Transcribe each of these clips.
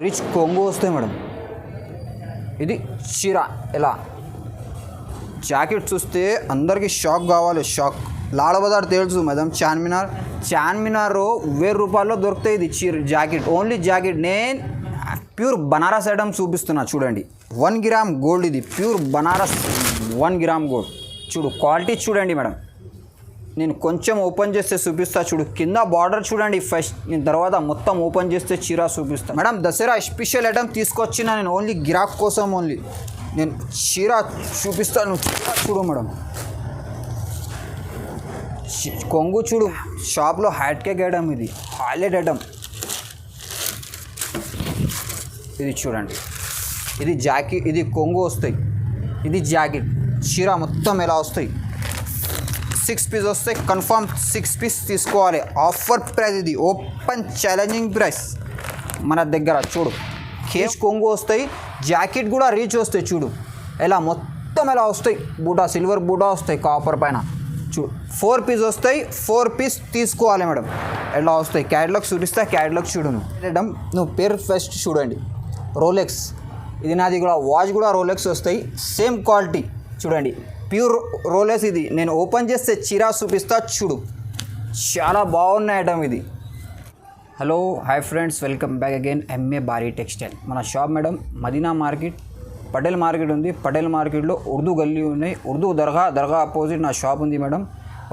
Rich కొంగు వస్తాయి madam. ఇది చీర ఎలా జాకెట్ చూస్తే అందరికీ షాక్ కావాలి, షాక్. లాల్ బజార్ తెలుసు మేడం, చార్మినార్ 1000 రూపాయల్లో దొరుకుతాయి ఇది చీర జాకెట్, ఓన్లీ జాకెట్. నేను ప్యూర్ బనారస్ ఐటమ్ చూపిస్తున్నా చూడండి. 1 గ్రామ్ గోల్డ్, ఇది ప్యూర్ బనారస్ 1 గ్రామ్ గోల్డ్. చూడు క్వాలిటీ చూడండి మేడం. నేను కొంచెం ఓపెన్ చేస్తే చూపిస్తా చూడు. కింద బార్డర్ చూడండి ఫస్ట్, నేను తర్వాత మొత్తం ఓపెన్ చేస్తే చీర చూపిస్తాను మేడం. దసరా స్పెషల్ ఐటమ్ తీసుకొచ్చిన నేను, ఓన్లీ గిరాక్ కోసం ఓన్లీ. నేను చీర చూపిస్తాను, చూడు మేడం. కొంగు చూడు, షాప్లో హ్యాట్ కేక్ ఐటమ్, ఇది హైలైట్ ఐటమ్. ఇది చూడండి, ఇది జాకెట్, ఇది కొంగు వస్తాయి, ఇది జాకెట్. చీర మొత్తం ఎలా వస్తాయి, 6 పీస్ వస్తాయి కన్ఫామ్. 6 పీస్ తీసుకోవాలి. ఆఫర్ ప్రైస్, ఇది ఓపెన్ ఛాలెంజింగ్ ప్రైస్ మన దగ్గర. చూడు కేజ్ కొంగు వస్తాయి, జాకెట్ కూడా రీచ్ వస్తాయి. చూడు ఎలా మొత్తం ఎలా వస్తాయి, బూటా సిల్వర్ బూటా వస్తాయి కాపర్ పైన. చూడు 4 పీస్ వస్తాయి, 4 పీస్ తీసుకోవాలి మేడం. ఎలా వస్తాయి క్యాటలాగ్ చూపిస్తా, క్యాటలాగ్ చూడు మేడం. నువ్వు పేరు ఫస్ట్ చూడండి, రోలెక్స్. ఇది నాది కూడా వాచ్ కూడా రోలెక్స్ వస్తాయి, సేమ్ క్వాలిటీ చూడండి, ప్యూర్ రోలెక్స్. ఇది నేను ఓపెన్ చేస్తే చీర చూపిస్తా చూడు, చాలా బాగున్న ఐటమ్ ఇది. Hello hi friends, welcome back again MA Bari textile. మన shop madam Madina market, Patel market ఉంది. పటేల్ మార్కెట్లో ఉర్దూ గల్లీ ఉన్నాయి, ఉర్దూ దర్గా అపోజిట్ నా షాప్ ఉంది మేడం.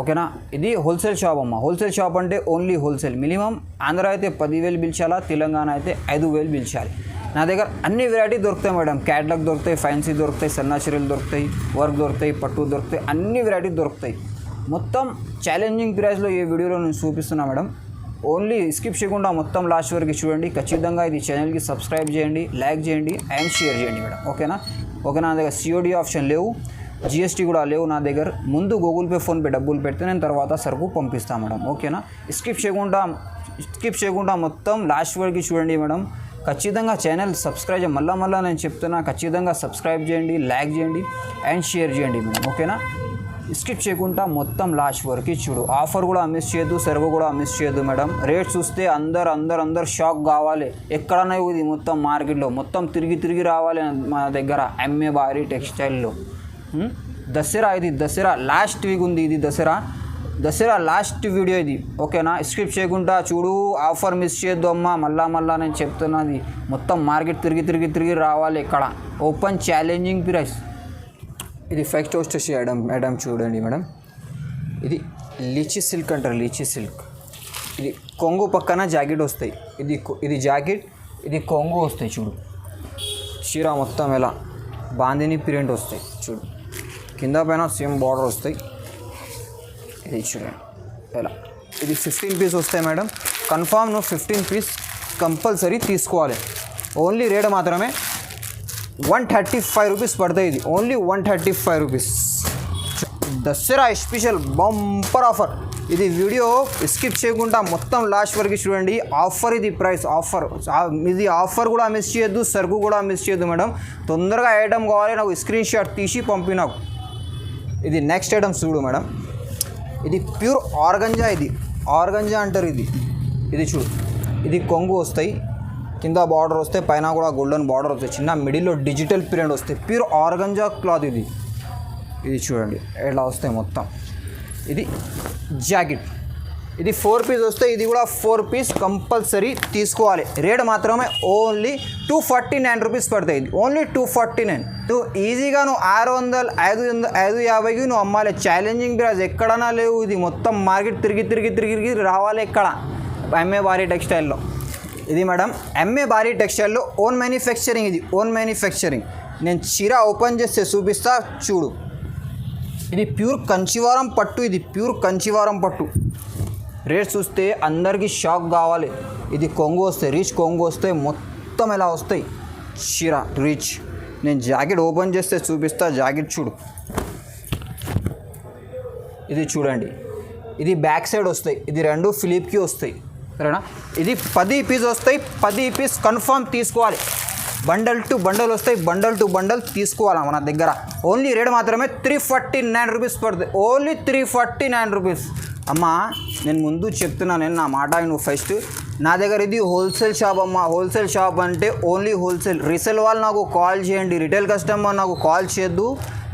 ఓకేనా, ఇది హోల్సేల్ షాప్ అమ్మ. హోల్సేల్ షాప్ అంటే ఓన్లీ హోల్సేల్. మినిమం ఆంధ్ర అయితే 10,000 పిలిచాలా, తెలంగాణ అయితే 5,000 పిలిచాలి. నా దగ్గర అన్ని వెరైటీ దొరుకుతాయి మేడం. క్యాటలాగ్ దొరుకుతాయి, ఫ్యాన్సీ దొరుకుతాయి, సన్నాచీరలు దొరుకుతాయి, వర్క్ దొరుకుతాయి, పట్టు దొరుకుతాయి, అన్ని వెరైటీ దొరుకుతాయి. మొత్తం ఛాలెంజింగ్ ప్రైస్లో ఈ వీడియోలో నేను చూపిస్తున్నా మేడం. ఓన్లీ స్కిప్ చేయకుండా మొత్తం లాస్ట్ వరకు చూడండి. ఖచ్చితంగా ఇది ఛానల్కి సబ్స్క్రైబ్ చేయండి, లైక్ చేయండి అండ్ షేర్ చేయండి మేడం. ఓకేనా. నా దగ్గర COD ఆప్షన్ లేవు, GST కూడా లేవు నా దగ్గర. ముందు గూగుల్ పే, ఫోన్పే డబ్బులు పెడితే నేను తర్వాత సరుకు పంపిస్తాను మేడం. ఓకేనా. స్కిప్ చేయకుండా మొత్తం లాస్ట్ వరకు చూడండి మేడం. ఖచ్చితంగా ఛానల్ సబ్స్క్రైబ్ మళ్ళా నేను చెప్తున్నా, ఖచ్చితంగా సబ్స్క్రైబ్ చేయండి, లైక్ చేయండి అండ్ షేర్ చేయండి మేడం. ఓకేనా. స్కిప్ చేయకుండా మొత్తం లాస్ట్ వరకు చూడు. ఆఫర్ కూడా మిస్ చేయొద్దు, సరుకు కూడా మిస్ చేయొద్దు మేడం. రేట్ చూస్తే అందరు షాక్ కావాలి. ఎక్కడన్నా ఇది మొత్తం మార్కెట్లో మొత్తం తిరిగి రావాలి మన దగ్గర ఎంఏ బారీ టెక్స్టైల్లో. దసరా, ఇది దసరా లాస్ట్ వీక్ ఉంది, ఇది దసరా లాస్ట్ వీడియో ఇది. ఓకేనా. స్కిప్ చేయకుండా చూడు, ఆఫర్ మిస్ చేయొద్దు అమ్మ. మళ్ళా నేను చెప్తున్నది, మొత్తం మార్కెట్ తిరిగి రావాలి. ఇక్కడ ఓపెన్ ఛాలెంజింగ్ ప్రైస్. ఇది ఫస్ట్ వచ్చేసి ఐటమ్ చూడండి మేడం. ఇది లీచీ సిల్క్ అంటారు, లీచీ సిల్క్. ఇది కొంగు పక్కన జాకెట్ వస్తాయి, ఇది జాకెట్, ఇది కొంగు వస్తాయి. చూడు చీర మొత్తం ఎలా బాందిని ప్రింట్ వస్తాయి. చూడు కింద పైన సేమ్ బార్డర్ వస్తాయి. ఇది చూడండి ఎలా. ఇది 15 పీస్ వస్తాయి మేడం. కన్ఫామ్ నువ్వు 15 పీస్ కంపల్సరీ తీసుకోవాలి. ఓన్లీ రేట్ మాత్రమే 135 రూపీస్ పడతాయి. ఇది only 135 rupees. Dasara special bumper offer. ఇది వీడియో స్కిప్ చేయకుండా మొత్తం లాస్ట్ వరకు చూడండి. ఆఫర్, ఇది ప్రైస్ ఆఫర్. ఇది ఆఫర్ కూడా మిస్ చేయొద్దు, సరుకు కూడా మిస్ చేయొద్దు మేడం. తొందరగా ఐటమ్ కావాలి, నాకు స్క్రీన్ షాట్ తీసి పంపినావు. ఇది నెక్స్ట్ ఐటమ్ చూడు మేడం. ఇది ప్యూర్ ఆర్గంజా, ఇది ఆర్గంజా అంటారు. ఇది చూడు, ఇది కొంగు వస్తాయి, కింద బార్డర్ వస్తాయి, పైన కూడా గోల్డెన్ బార్డర్ వస్తాయి, చిన్న మిడిల్లో డిజిటల్ ప్రింట్ వస్తాయి. ప్యూర్ ఆర్గంజా క్లాత్ ఇది చూడండి ఎలా వస్తాయి మొత్తం. ఇది జాకెట్, ఇది 4 పీస్ వస్తాయి. ఇది కూడా 4 పీస్ కంపల్సరీ తీసుకోవాలి. రేట్ మాత్రమే ఓన్లీ 249 రూపీస్ పడతాయి. ఇది ఓన్లీ 249. నువ్వు ఈజీగా 600, 550కి నువ్వు అమ్మాలి. ఛాలెంజింగ్ ప్రైస్ ఎక్కడన్నా లేవు. ఇది మొత్తం మార్కెట్ తిరిగి రావాలి ఇక్కడ ఎంఏ బారీ టెక్స్టైల్లో. ఇది మేడం ఎంఏ బారీ టెక్స్టైల్లో ఓన్ మ్యానుఫ్యాక్చరింగ్. ఇది ఓన్ మ్యానుఫ్యాక్చరింగ్. నేను చీర ఓపెన్ చేస్తే చూపిస్తా చూడు. ఇది ప్యూర్ కంచివారం పట్టు, ఇది ప్యూర్ కంచివారం పట్టు. రేట్ చూస్తే అందరికీ షాక్ కావాలి. ఇది కొంగు వస్తాయి, రీచ్ కొంగు వస్తాయి, మొత్తం ఎలా వస్తాయి చీర రీచ్. నేను జాకెట్ ఓపెన్ చేస్తే చూపిస్తా, జాకెట్ చూడు. ఇది చూడండి, ఇది బ్యాక్ సైడ్ వస్తాయి, ఇది 2 ఫిలిప్కి వస్తాయి. సరేనా. ఇది 10 పీస్ వస్తాయి, 10 పీస్ కన్ఫామ్ తీసుకోవాలి. బండల్ టు బండల్ వస్తాయి, బండల్ టు బండల్ తీసుకోవాలి మన దగ్గర. ఓన్లీ రేట్ మాత్రమే 349 రూపీస్ పడుతుంది. Only 349 rupees. అమ్మా నేను ముందు చెప్తున్నా, నేను నా మాట నువ్వు ఫస్ట్. నా దగ్గర ఇది హోల్సేల్ షాప్ అమ్మా. హోల్సేల్ షాప్ అంటే ఓన్లీ హోల్సేల్. రీసేల్ వాళ్ళు నాకు కాల్ చేయండి, రిటైల్ కస్టమర్ నాకు కాల్ చేయొద్దు,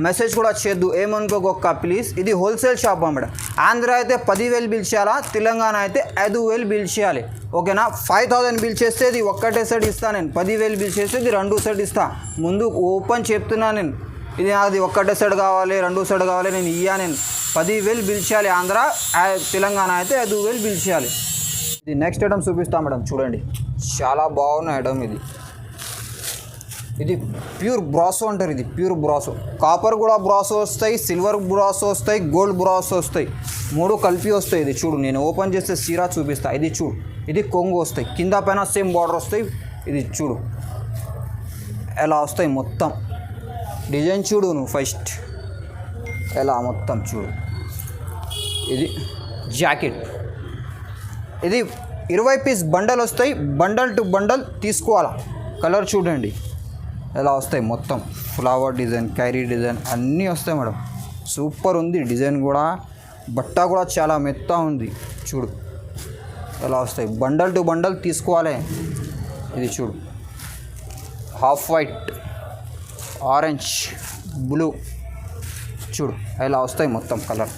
మెసేజ్ కూడా చేయొద్దు, ఏమనుకోక ప్లీజ్. ఇది హోల్సేల్ షాప్ అన్నమాట. ఆంధ్ర అయితే 10,000 బిల్ చేయాలా, తెలంగాణ అయితే 5,000 బిల్ చేయాలి. ఓకేనా? 5,000 బిల్ చేస్తే ఇది ఒక్కటే సెట్ ఇస్తాను నేను. 10,000 బిల్ చేస్తే ఇది 2 సెట్ ఇస్తా. ముందు ఓపెన్ చెప్తున్నా నేను. ఇది అది ఒక్కటే సెట్ కావాలి, 2 సెట్ కావాలి, నేను నేను 10,000 బిల్ చేయాలి. ఆంధ్ర తెలంగాణ అయితే 5,000 బిల్ చేయాలి. ఇది నెక్స్ట్ ఐటమ్ చూపిస్తాం మేడం. చూడండి, చాలా బాగున్న ఐటమ్ ఇది. ఇది ప్యూర్ బ్రాసో అంటారు. ఇది ప్యూర్ బ్రాసో. కాపర్ కూడా బ్రాసో వస్తాయి, సిల్వర్ బ్రాసో వస్తాయి, గోల్డ్ బ్రాసో వస్తాయి, 3 కలిపి వస్తాయి. ఇది చూడు, నేను ఓపెన్ చేస్తే చీర చూపిస్తా. ఇది చూడు, ఇది కొంగు వస్తాయి, కింద పైన సేమ్ బార్డర్ వస్తాయి. ఇది చూడు ఎలా వస్తాయి, మొత్తం డిజైన్ చూడు నువ్వు ఫస్ట్ ఎలా మొత్తం చూడు. ఇది జాకెట్. ఇది 20 పీస్ బండల్ వస్తాయి. బండల్ టు బండల్ తీసుకోవాలా. కలర్ చూడండి ఎలా వస్తాయి, మొత్తం ఫ్లవర్ డిజైన్, క్యారీ డిజైన్ అన్నీ వస్తాయి మేడం. సూపర్ ఉంది డిజైన్ కూడా. బట్ట కూడా చాలా మెత్త ఉంది. చూడు ఎలా వస్తాయి. బండల్ టు బండల్ తీసుకోవాలి. ఇది చూడు, హాఫ్ వైట్, ఆరెంజ్, బ్లూ చూడు ఇలా వస్తాయి మొత్తం కలర్.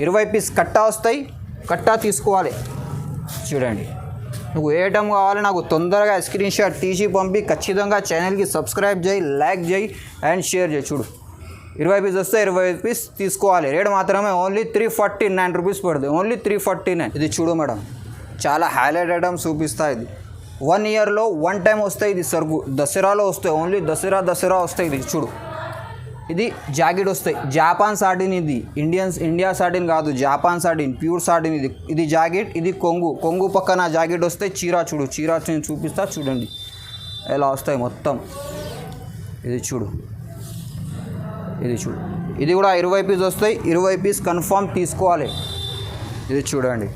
20 పీస్ కట్టా వస్తాయి. కట్టా తీసుకోవాలి. చూడండి, నువ్వు ఏ ఐటమ్ కావాలి నాకు తొందరగా స్క్రీన్ షాట్ తీసి పంపి, ఖచ్చితంగా ఛానల్కి సబ్స్క్రైబ్ చేయి, లైక్ చేయి అండ్ షేర్ చేయి. చూడు, 20 పీస్ వస్తే 20 పీస్ తీసుకోవాలి. రేట్ మాత్రమే ఓన్లీ 349 రూపీస్ పడుతుంది. ఓన్లీ 349. ఇది చూడు మేడం, చాలా హైలైట్ ఐటమ్ చూపిస్తా. ఇది 1 ఇయర్లో 1 టైం వస్తాయి. ఇది సరుకు దసరాలో వస్తాయి. ఓన్లీ దసరా వస్తాయి. ఇది చూడు, ఇది జాకెట్ వస్తాయి. Japan satin. ఇది ఇండియా సాటిన్ కాదు, జాపాన్ సాటిన్, ప్యూర్ సాటిన్. ఇది జాకెట్. ఇది కొంగు పక్కన జాకెట్ వస్తాయి. చీర చూడు, చీర నేను చూపిస్తా. చూడండి ఎలా వస్తాయి మొత్తం. ఇది చూడు, ఇది కూడా 20 పీస్ వస్తాయి. 20 పీస్ కన్ఫామ్ తీసుకోవాలి. ఇది చూడండి,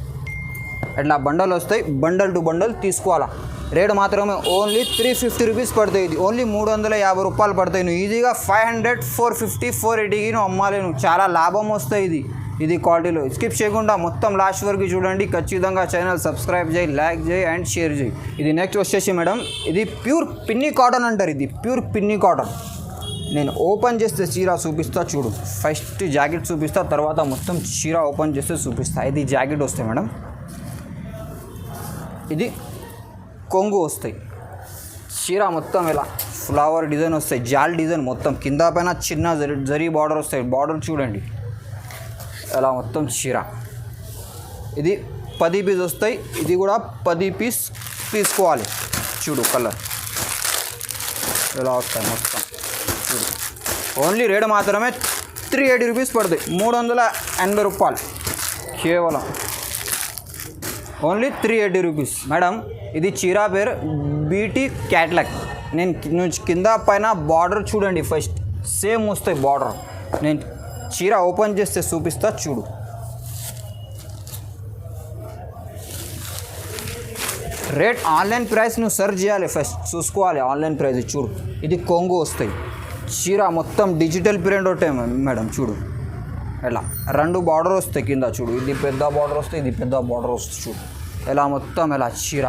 అట్లా బండల్ వస్తాయి. బండల్ టు బండల్ తీసుకోవాలా. రేట్ మాత్రమే ఓన్లీ 350 రూపీస్ పడతాయి. ఇది ఓన్లీ 350 రూపాయలు పడతాయి. నువ్వు ఈజీగా 500, 450, 480కి నువ్వు అమ్మాలి. నువ్వు చాలా లాభం వస్తాయి. ఇది క్వాలిటీలో. స్కిప్ చేయకుండా మొత్తం లాస్ట్ వరకు చూడండి. ఖచ్చితంగా ఛానల్ సబ్స్క్రైబ్ చేయి, లైక్ చేయి అండ్ షేర్ చేయి. ఇది నెక్స్ట్ వచ్చేసి మేడం, ఇది ప్యూర్ పిన్ని కాటన్ అంటారు. ఇది ప్యూర్ పిన్ని కాటన్. నేను ఓపెన్ చేస్తే చీర చూపిస్తా. చూడు, ఫస్ట్ జాకెట్ చూపిస్తా, తర్వాత మొత్తం చీర ఓపెన్ చేస్తే చూపిస్తా. ఇది జాకెట్ వస్తాయి మేడం. ఇది కొంగు వస్తాయి. చీర మొత్తం ఇలా ఫ్లవర్ డిజైన్ వస్తాయి. జాల్ డిజైన్ మొత్తం కింద పైన చిన్న జరీ బార్డర్ వస్తాయి. బార్డర్ చూడండి ఎలా మొత్తం చీర. ఇది 10 పీస్ వస్తాయి. ఇది కూడా 10 పీస్ తీసుకోవాలి. చూడు కలర్ ఎలా వస్తాయి మొత్తం. చూడు, ఓన్లీ రేట్ మాత్రమే 380 రూపీస్ పడుతుంది. 380 రూపాయలు కేవలం. Only 380 rupees madam. ఇది చీర పేరు బీటీ క్యాట్లాగ్. నేను కింద పైన బార్డర్ చూడండి ఫస్ట్ సేమ్ వస్తాయి బార్డర్. నేను చీర ఓపెన్ చేస్తే చూపిస్తా. చూడు, రేట్ ఆన్లైన్ ప్రైస్ నువ్వు సెర్చ్ చేయాలి, ఫస్ట్ చూసుకోవాలి ఆన్లైన్ ప్రైస్. చూడు, ఇది కొంగు వస్తాయి. చీర మొత్తం డిజిటల్ ప్రింట్ ఉంటాయి మేడం. చూడు ఎలా 2 బార్డర్ వస్తాయి కింద. చూడు, ఇది పెద్ద బార్డర్ వస్తాయి, ఇది పెద్ద బార్డర్ వస్తుంది. చూడు ఎలా మొత్తం ఎలా చీర.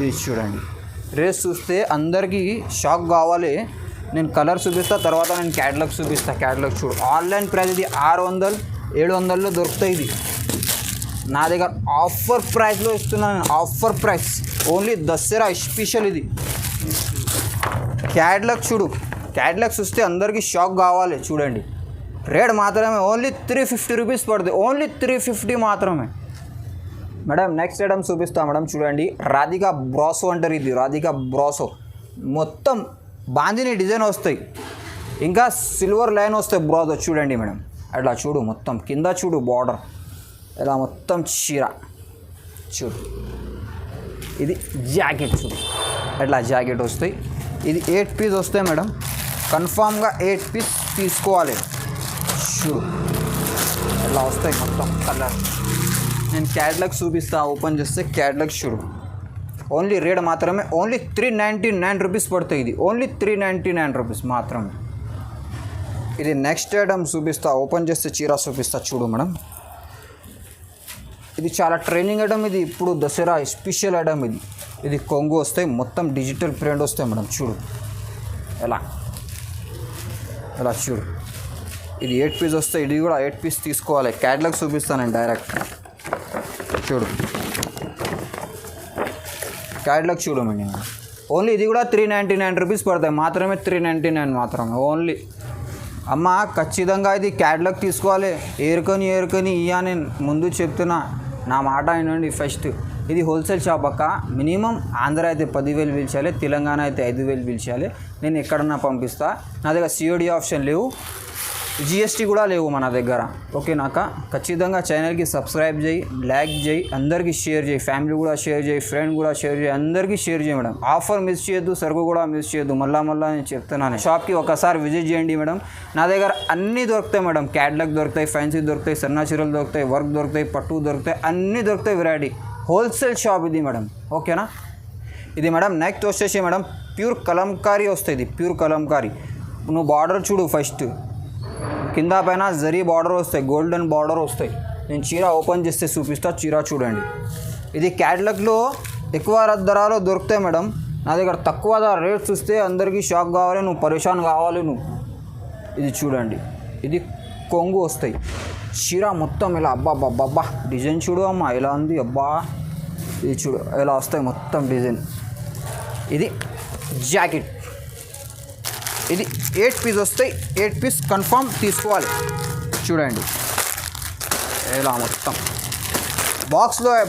ఇది చూడండి, రేస్ చూస్తే అందరికీ షాక్ కావాలి. నేను కలర్ చూపిస్తా, తర్వాత నేను క్యాటలాగ్ చూపిస్తా. క్యాటలాగ్ చూడు, ఆన్లైన్ ప్రైస్ ఇది 600, 700లో దొరుకుతాయి. ఇది నా దగ్గర ఆఫర్ ప్రైస్లో ఇస్తున్నాను. Offer price only Dasara special. ఇది క్యాటలాగ్ చూడు, క్యాటలాగ్ చూస్తే అందరికీ షాక్ కావాలి. చూడండి, రేట్ మాత్రమే ఓన్లీ 350 రూపీస్ పడుతుంది. ఓన్లీ 350 మాత్రమే మేడం. నెక్స్ట్ ఐటమ్ చూపిస్తా మేడం. చూడండి, రాధికా బ్రాసో అంటారు. ఇది రాధికా బ్రాసో. మొత్తం బాందిని డిజైన్ వస్తాయి, ఇంకా సిల్వర్ లైన్ వస్తాయి బ్రాసో. చూడండి మేడం, అట్లా చూడు మొత్తం కింద చూడు బార్డర్ ఇలా మొత్తం చీర. చూడు, ఇది జాకెట్. చూడు అట్లా జాకెట్ వస్తాయి. ఇది 8 పీస్ వస్తాయి మేడం. కన్ఫామ్గా 8 పీస్ తీసుకోవాలి. చూడు ఇలా వస్తాయి మొత్తం కలర్. నేను క్యాటలాగ్ చూపిస్తా. ఓపెన్ చేస్తే క్యాటలాగ్ చూడు. ఓన్లీ రేట్ మాత్రమే ఓన్లీ 399 రూపీస్ పడుతుంది. ఇది ఓన్లీ 399 రూపీస్ మాత్రమే. ఇది నెక్స్ట్ ఐటమ్ చూపిస్తా. ఓపెన్ చేస్తే చీర చూపిస్తా. చూడు మేడం, ఇది చాలా ట్రైనింగ్ ఐటమ్, ఇది ఇప్పుడు దసరా స్పెషల్ ఐటమ్. ఇది కొంగు వస్తాయి, మొత్తం డిజిటల్ ప్రింట్ వస్తాయి మేడం. చూడు ఎలా చూడు, ఇది 8 పీస్ వస్తాయి. ఇది కూడా 8 పీస్ తీసుకోవాలి. క్యాటలాగ్ చూపిస్తాను నేను డైరెక్ట్. చూడు క్యాటలాగ్ చూడు మేడం. ఓన్లీ ఇది కూడా 399 రూపీస్ పడతాయి మాత్రమే, 399 మాత్రమే ఓన్లీ. అమ్మ ఖచ్చితంగా ఇది క్యాటలాగ్ తీసుకోవాలి. ఏరుకొని ఇయ్యా, నేను ముందు చెప్తున్నా, నా మాట అయినండి ఫస్ట్. ఇది హోల్సేల్ షాప్ అక్క. మినిమం ఆంధ్ర అయితే 10,000 పిలిచాలి, తెలంగాణ అయితే 5,000 పిలిచాలి. నేను ఎక్కడన్నా పంపిస్తా. నా దగ్గర COD ఆప్షన్ లేవు, GST కూడా లేవు మన దగ్గర. ఓకేనాక? ఖచ్చితంగా ఛానల్కి సబ్స్క్రైబ్ చేయి, లైక్ చేయి, అందరికీ షేర్ చేయి, ఫ్యామిలీ కూడా షేర్ చేయి, ఫ్రెండ్ కూడా షేర్ చేయి, అందరికీ షేర్ చేయి మేడం. ఆఫర్ మిస్ చేయొద్దు, సరుకు కూడా మిస్ చేయొద్దు. మళ్ళా నేను చెప్తున్నాను, షాప్కి ఒకసారి విజిట్ చేయండి మేడం. నా దగ్గర అన్నీ దొరుకుతాయి మేడం. క్యాటలాగ్ దొరుకుతాయి, ఫ్యాన్సీ దొరుకుతాయి, సన్నా చీరలు దొరుకుతాయి, వర్క్ దొరుకుతాయి, పట్టు దొరుకుతాయి, అన్నీ దొరుకుతాయి వెరైటీ. హోల్సేల్ షాప్ ఇది మేడం. ఓకేనా? ఇది మేడం నెక్స్ట్ వచ్చేసి మేడం ప్యూర్ కలంకారీ వస్తుంది. ఇది ప్యూర్ కలంకారీ. నువ్వు బార్డర్ చూడు, ఫస్ట్ కింద పైన జరీ బార్డర్ వస్తాయి, గోల్డెన్ బార్డర్ వస్తాయి. నేను చీర ఓపెన్ చేస్తే చూపిస్తా, చీర చూడండి. ఇది క్యాటలాగ్లో ఎక్కువ ధరలో దొరుకుతాయి మేడం. నా దగ్గర తక్కువ రేట్ చూస్తే అందరికీ షాక్ కావాలి, నువ్వు పరేషాన్ కావాలి నువ్వు. ఇది చూడండి, ఇది కొంగు వస్తాయి. చీర మొత్తం ఇలా అబ్బా డిజైన్ చూడు అమ్మా ఎలా ఉంది అబ్బా. ఇది చూడు ఎలా వస్తాయి మొత్తం డిజైన్. ఇది జాకెట్, ఇది 8 పీస్ వస్తాయి. 8 పీస్ కన్ఫామ్ తీసుకోవాలి. చూడండి ఎలా మొత్తం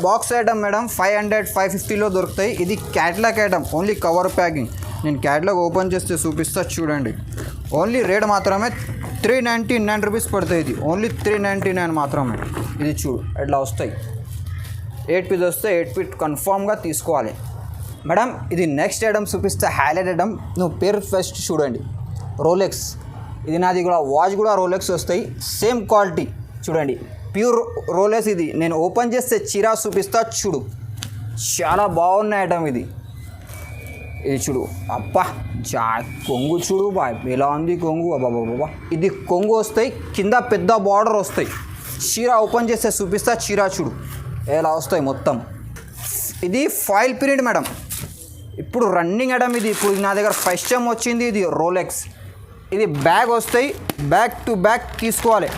బాక్స్ ఐటమ్ మేడం. 500-550లో దొరుకుతాయి. ఇది catalogue item, only cover packing. నేను క్యాటలాగ్ ఓపెన్ చేస్తే చూపిస్తా చూడండి. ఓన్లీ రేట్ మాత్రమే 399 రూపీస్ పడుతుంది. ఇది ఓన్లీ 399 మాత్రమే. ఇది చూడు ఎట్లా వస్తాయి. 8 పీస్ వస్తే 8 పీస్ కన్ఫామ్గా తీసుకోవాలి మేడం. ఇది నెక్స్ట్ ఐటమ్ చూపిస్తే హైలైట్ ఐటమ్. నువ్వు పేరు ఫస్ట్ చూడండి, రోలెక్స్. ఇది నాది కూడా వాచ్ కూడా రోలెక్స్ వస్తాయి, సేమ్ క్వాలిటీ. చూడండి ప్యూర్ రోలెక్స్. ఇది నేను ఓపెన్ చేస్తే చీర చూపిస్తా చూడు, చాలా బాగున్న ఐటమ్ ఇది. ఇది చూడు అబ్బా, కొంగు చూడు బాయ్ ఎలా ఉంది కొంగు అబ్బాబాబా. ఇది కొంగు వస్తాయి, కింద పెద్ద బార్డర్ వస్తాయి. చీర ఓపెన్ చేస్తే చూపిస్తా, చీర చూడు ఎలా వస్తాయి మొత్తం. ఇది ఫాయిల్ ప్రింట్ మేడం, ఇప్పుడు రన్నింగ్ ఐటమ్ ఇది. ఇప్పుడు నా దగ్గర ఫస్ట్ టైం వచ్చింది ఇది రోలెక్స్. ఇది బ్యాగ్ వస్తాయి, బ్యాక్ టు బ్యాక్ తీసుకోవాలి.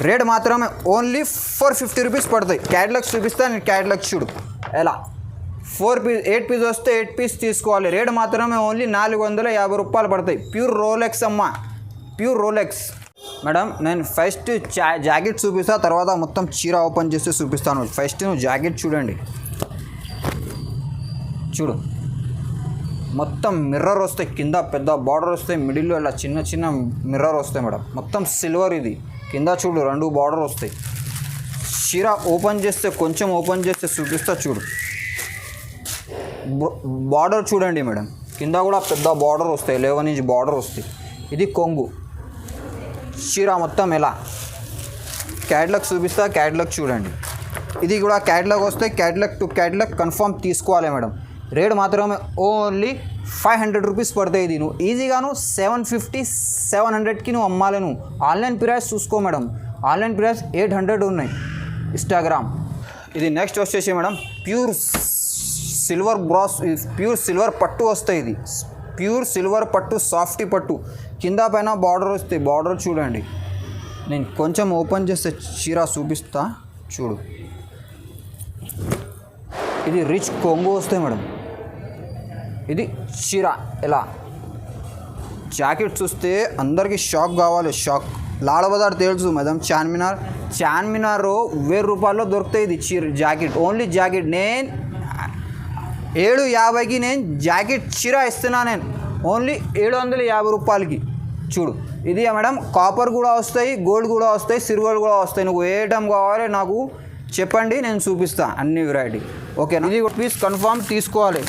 రేట్ మాత్రమే ఓన్లీ 450 రూపీస్ పడతాయి. క్యాటలాగ్ చూపిస్తా, నేను క్యాటలాగ్ చూడు ఎలా. 8 పీస్ వస్తే 8 పీస్ తీసుకోవాలి. రేట్ మాత్రమే ఓన్లీ 450 రూపాయలు పడతాయి. ప్యూర్ రోలెక్స్ అమ్మ, ప్యూర్ రోలెక్స్ మేడం. నేను ఫస్ట్ జాకెట్ చూపిస్తా, తర్వాత మొత్తం చీర ఓపెన్ చేసి చూపిస్తాను. ఫస్ట్ నువ్వు జాకెట్ చూడండి, చూడు మొత్తం మిర్రర్ వస్తాయి. కింద పెద్ద బార్డర్ వస్తాయి, మిడిల్లో ఇలా చిన్న మిర్రర్ వస్తాయి మేడం. మొత్తం సిల్వర్. ఇది కింద చూడు 2 బార్డర్ వస్తాయి. చీర ఓపెన్ చేస్తే కొంచెం ఓపెన్ చేస్తే చూపిస్తా చూడు. బార్డర్ చూడండి మేడం, కింద కూడా పెద్ద బార్డర్ వస్తాయి, 11 ఇంచ్ బార్డర్ వస్తాయి. ఇది కొంగు. చీర మొత్తం ఎలా. క్యాటలాగ్ చూపిస్తా, క్యాటలాగ్ చూడండి. ఇది కూడా క్యాటలాగ్ వస్తాయి. క్యాటలాగ్ టు క్యాటలాగ్ కన్ఫర్మ్ తీసుకోవాలి మేడం. రేట్ మాత్రమే ఓన్లీ 500 రూపీస్ పడతాయి. ఇది నువ్వు ఈజీగాను 750-700కి నువ్వు అమ్మాలి. నువ్వు ఆన్లైన్ ప్రైస్ చూసుకో మేడం, ఆన్లైన్ ప్రైస్ 800 ఉన్నాయి ఇన్స్టాగ్రామ్. ఇది నెక్స్ట్ వచ్చేసి madam pure silver brass, pure silver పట్టు వస్తాయి. ఇది ప్యూర్ సిల్వర్ పట్టు, సాఫ్టీ పట్టు. కింద పైన బార్డర్ వస్తాయి. బార్డర్ చూడండి, నేను కొంచెం ఓపెన్ చేస్తే చీర చూపిస్తా చూడు. ఇది రిచ్ కొంగు వస్తాయి మేడం. ఇది చీర ఎలా. జాకెట్ చూస్తే అందరికీ షాక్ కావాలి, షాక్. లాల్ బజార్ తెలుసు మేడం, చార్మినార్ 1000 రూపాయల్లో దొరుకుతాయి ఇది చీర జాకెట్. ఓన్లీ జాకెట్ నేను 750కి నేను జాకెట్ చీర ఇస్తున్నా. నేను ఓన్లీ 750 రూపాయలకి. చూడు ఇది మేడం కాపర్ కూడా వస్తాయి, గోల్డ్ కూడా వస్తాయి, సిల్వర్ కూడా వస్తాయి. నువ్వు ఏ ఐటమ్ కావాలి నాకు చెప్పండి, నేను చూపిస్తా అన్ని వెరైటీ. ఓకేనా? ఇది ఒక పీస్ కన్ఫామ్ తీసుకోవాలి.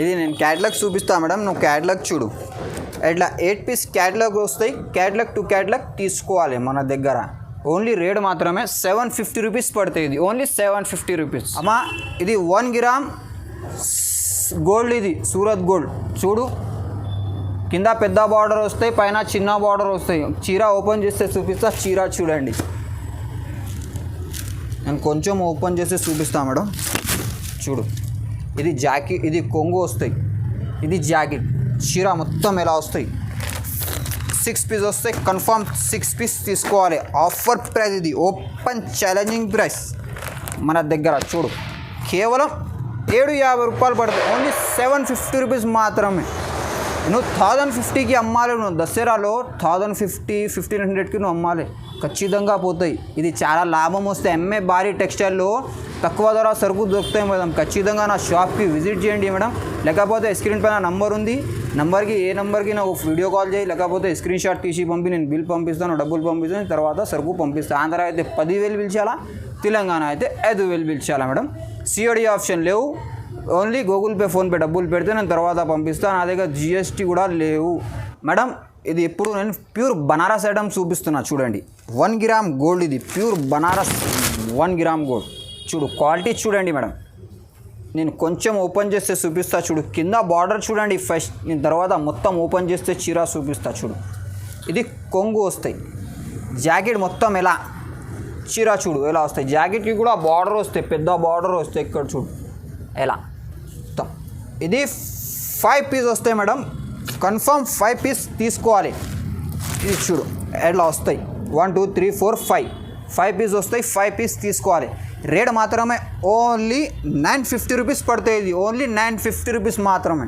ఇది నేను క్యాటలాగ్ చూపిస్తా మేడం, నువ్వు క్యాటలాగ్ చూడు. ఇట్లా 8 పీస్ క్యాటలాగ్ వస్తాయి. క్యాటలాగ్ టు క్యాటలాగ్ తీసుకోవాలి మన దగ్గర. ఓన్లీ రేట్ మాత్రమే 750 రూపీస్ పడుతుంది. ఇది ఓన్లీ 750 రూపీస్ అమ్మా. ఇది 1 గ్రామ్ గోల్డ్, ఇది సూరత్ గోల్డ్. చూడు కింద పెద్ద బార్డర్ వస్తాయి, పైన చిన్న బార్డర్ వస్తాయి. చీర ఓపెన్ చేస్తే చూపిస్తా, చీర చూడండి నేను కొంచెం ఓపెన్ చేసి చూపిస్తాను మేడం. చూడు, ఇది జాకెట్, ఇది కొంగు వస్తాయి, ఇది జాకెట్ చీర మొత్తం ఎలా వస్తాయి. 6 పీస్ వస్తాయి కన్ఫర్మ్. 6 పీస్ తీసుకోవాలి. ఆఫర్ ప్రైస్ ఇది, ఓపెన్ ఛాలెంజింగ్ ప్రైస్ మన దగ్గర. చూడు, కేవలం 750 రూపాయలు పడుతుంది. ఓన్లీ 750 రూపీస్ మాత్రమే. నువ్వు 1050కి అమ్మాలి. నువ్వు దసరాలో 1500కి నువ్వు అమ్మాలి, ఖచ్చితంగా పోతాయి. ఇది చాలా లాభం వస్తాయి. ఎంఏ భారీ టెక్స్టైల్లో తక్కువ ధర సరుకు దొరుకుతాయి మేడం. ఖచ్చితంగా నా షాప్కి విజిట్ చేయండి మేడం. లేకపోతే స్క్రీన్ పైన నంబర్ ఉంది, ఏ నెంబర్కి నాకు వీడియో కాల్ చేయి, లేకపోతే స్క్రీన్ షాట్ తీసి పంపి నేను బిల్ పంపిస్తాను, డబ్బులు పంపిస్తాను, తర్వాత సరుకు పంపిస్తాను. ఆంధ్ర అయితే 10,000 పిలిచాలా, తెలంగాణ అయితే 5,000 పిలిచాలా మేడం. సిఓడి ఆప్షన్ లేవు. ఓన్లీ గూగుల్ పే, ఫోన్పే డబ్బులు పెడితే నేను తర్వాత పంపిస్తాను. నా దగ్గర జిఎస్టీ కూడా లేవు మేడం. ఇది ఇప్పుడు నేను ప్యూర్ బనారస్ ఐటమ్ చూపిస్తున్నా. చూడండి, 1 గ్రామ్ గోల్డ్. ఇది ప్యూర్ బనారస్ 1 గ్రామ్ గోల్డ్. చూడు, క్వాలిటీ చూడండి మేడం. నేను కొంచెం ఓపెన్ చేస్తే చూపిస్తా. చూడు, కింద బార్డర్ చూడండి ఫస్ట్, నేను తర్వాత మొత్తం ఓపెన్ చేస్తే చీర చూపిస్తా. చూడు, ఇది కొంగు వస్తాయి, జాకెట్ మొత్తం ఎలా, చీర చూడు ఎలా వస్తాయి. జాకెట్కి కూడా బార్డర్ వస్తాయి, పెద్ద బార్డర్ వస్తాయి. ఇక్కడ చూడు ఎలా మొత్తం. ఇది 5 పీస్ వస్తాయి మేడం. కన్ఫర్మ్ 5 పీస్ తీసుకోవాలి. ఇది చూడు ఎలా వస్తాయి. 1 2 3 4 5 పీస్ వస్తాయి. 5 పీస్ తీసుకోవాలి. రేట్ మాత్రమే ఓన్లీ 950 రూపీస్ పడతాయి. ఇది ఓన్లీ 950 రూపీస్ మాత్రమే.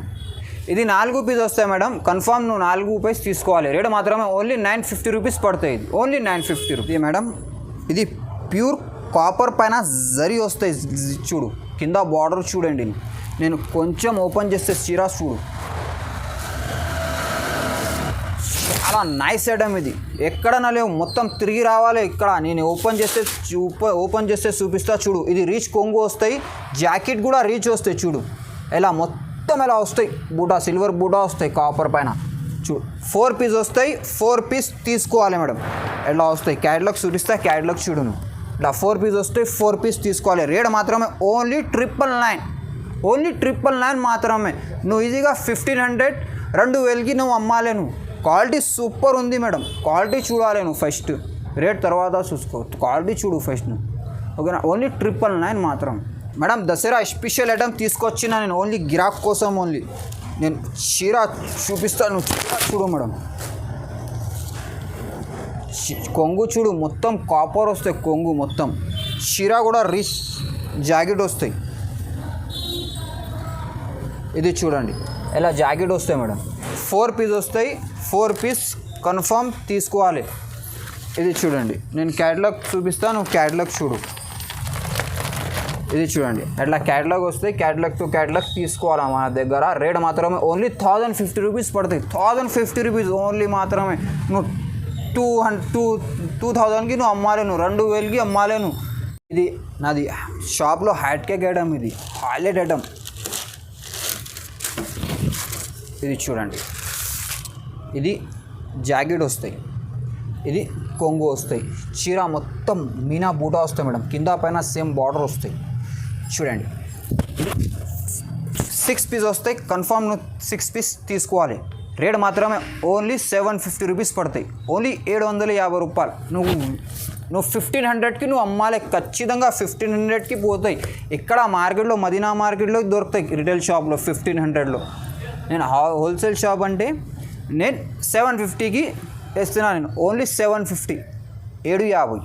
ఇది 4 పీస్ వస్తాయి మేడం. కన్ఫర్మ్ నువ్వు 4 పీస్ తీసుకోవాలి. రేట్ మాత్రమే ఓన్లీ 950 రూపీస్ పడతాయి. ఇది ఓన్లీ 950 రూపీస్ మేడం. ఇది ప్యూర్ కాపర్ పైన జరీ వస్తాయి. చూడు, కింద బార్డర్ చూడండి. నేను కొంచెం ఓపెన్ చేస్తే చీర చూడు, చాలా నైస్ ఐటమ్. ఇది ఎక్కడన్నా లేవు, మొత్తం తిరిగి రావాలి. ఇక్కడ నేను ఓపెన్ చేస్తే చూపిస్తా. చూడు, ఇది రీచ్ కొంగు వస్తాయి, జాకెట్ కూడా రీచ్ వస్తాయి. చూడు ఎలా మొత్తం ఎలా వస్తాయి. బూటా, సిల్వర్ బూటా వస్తాయి కాపర్ పైన. చూడు, 4 పీస్ వస్తాయి. 4 పీస్ తీసుకోవాలి మేడం. ఎలా వస్తాయి క్యాటలాగ్ చూపిస్తా. క్యాటలాగ్ చూడు, ఇలా 4 పీస్ వస్తాయి. 4 పీస్ తీసుకోవాలి. రేట్ మాత్రమే ఓన్లీ 999. ఓన్లీ 999 మాత్రమే. నువ్వు ఈజీగా 1500 2000కి నువ్వు అమ్మాలేను. క్వాలిటీ సూపర్ ఉంది మేడం. క్వాలిటీ చూడాలి నువ్వు ఫస్ట్, రేట్ తర్వాత చూసుకో. క్వాలిటీ చూడు ఫస్ట్ నువ్వు, ఓకేనా. ఓన్లీ 999 మాత్రం మేడం. దసరా స్పెషల్ ఐటమ్ తీసుకొచ్చిన నేను ఓన్లీ గిరాక్ కోసం. ఓన్లీ నేను చీర చూపిస్తాను. చీర చూడు మేడం, కొంగు చూడు మొత్తం కాపర్ వస్తాయి. కొంగు మొత్తం, చీర కూడా రిచ్ జాకెట్ వస్తాయి. ఇది చూడండి ఎలా జాకెట్ వస్తాయి మేడం. 4 పీస్ వస్తాయి. 4 పీస్ కన్ఫర్మ్ తీసుకోవాలి. ఇది చూడండి, నేను క్యాటలాగ్ చూపిస్తాను. క్యాటలాగ్ చూడు, ఇది చూడండి అట్లా క్యాటలాగ్ వస్తాయి. క్యాటలాగ్ టు క్యాటలాగ్ తీసుకోవాలి మన దగ్గర. రేట్ మాత్రమే ఓన్లీ 1050 రూపీస్ పడతాయి. 1050 రూపీస్ ఓన్లీ మాత్రమే. నువ్వు 2000కి నువ్వు అమ్మాలేను, 2000కి అమ్మాలేను. ఇది నాది షాప్లో హ్యాట్ కేక్ ఐటమ్. ఇది హైలైట్ ఐటమ్. ఇది చూడండి, ఇది జాకెట్ వస్తాయి, ఇది కొంగు వస్తాయి. చీర మొత్తం మీనా బూటా వస్తాయి మేడం. కింద పైన సేమ్ బార్డర్ వస్తాయి. చూడండి, 6 పీస్ వస్తాయి. కన్ఫర్మ్ నువ్వు 6 పీస్ తీసుకోవాలి. రేట్ మాత్రమే ఓన్లీ 750 రూపీస్ పడతాయి. ఓన్లీ 750 రూపాయలు. నువ్వు 1500కి నువ్వు అమ్మాలి. ఖచ్చితంగా 1500కి పోతాయి. ఇక్కడ మార్కెట్లో, మదీనా మార్కెట్లో దొరుకుతాయి. రిటైల్ షాప్లో 1500లో. నేను హోల్సేల్ షాప్ అంటే నేను 750కి వేస్తున్నాను. నేను ఓన్లీ 750, 750.